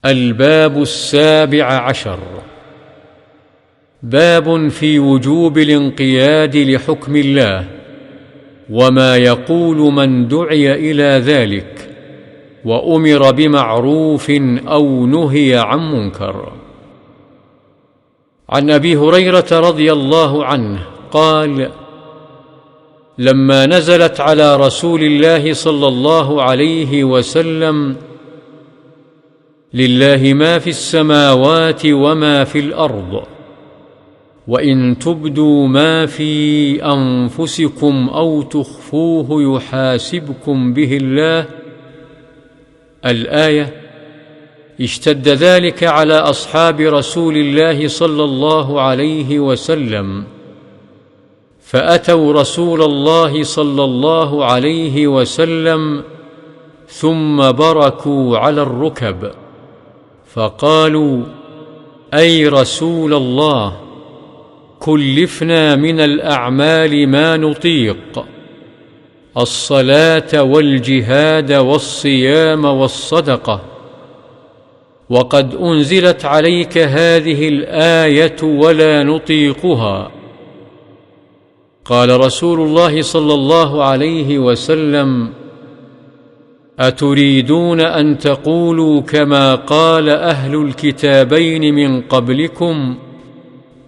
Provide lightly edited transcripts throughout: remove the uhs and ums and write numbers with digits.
الباب 17. باب في وجوب الانقياد لحكم الله وما يقول من دعي إلى ذلك وأمر بمعروف أو نهي عن منكر. عن أبي هريرة رضي الله عنه قال: لما نزلت على رسول الله صلى الله عليه وسلم: لله ما في السماوات وما في الأرض، وإن تبدوا ما في أنفسكم أو تخفوه يحاسبكم به الله، الآية، اشتد ذلك على أصحاب رسول الله صلى الله عليه وسلم، فأتوا رسول الله صلى الله عليه وسلم ثم بركوا على الركب فقالوا: أي رسول الله، كلفنا من الأعمال ما نطيق، الصلاة والجهاد والصيام والصدقة، وقد أنزلت عليك هذه الآية ولا نطيقها. قال رسول الله صلى الله عليه وسلم: أتريدون أن تقولوا كما قال أهل الكتابين من قبلكم: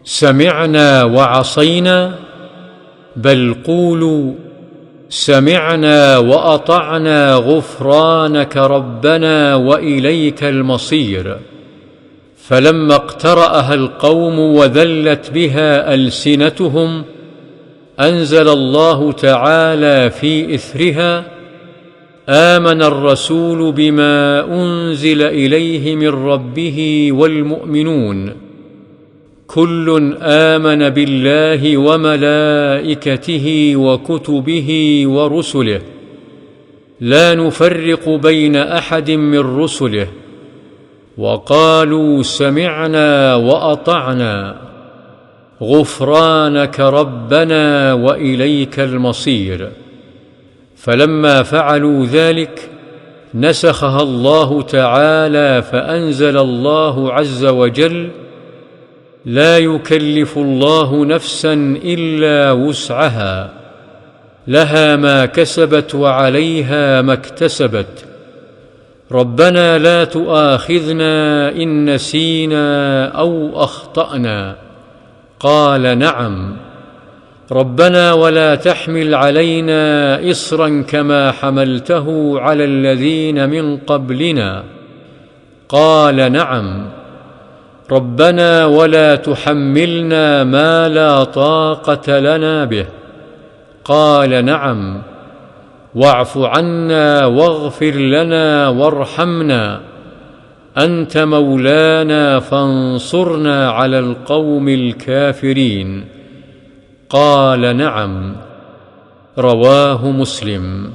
سمعنا وعصينا؟ بل قولوا: سمعنا وأطعنا غفرانك ربنا وإليك المصير. فلما اقترأها القوم وذلت بها ألسنتهم أنزل الله تعالى في إثرها: آمن الرسول بما أنزل إليه من ربه والمؤمنون كل آمن بالله وملائكته وكتبه ورسله لا نفرق بين أحد من رسله، وقالوا: سمعنا وأطعنا غفرانك ربنا وإليك المصير. فلما فعلوا ذلك نسخها الله تعالى فأنزل الله عز وجل: لا يكلف الله نفسا إلا وسعها، لها ما كسبت وعليها ما اكتسبت، ربنا لا تؤاخذنا إن نسينا أو أخطأنا. قال: نعم. ربنا ولا تحمل علينا إصرا كما حملته على الذين من قبلنا. قال: نعم. ربنا ولا تحملنا ما لا طاقة لنا به. قال: نعم. واعف عنا واغفر لنا وارحمنا، أنت مولانا فانصرنا على القوم الكافرين. قال: نعم. رواه مسلم.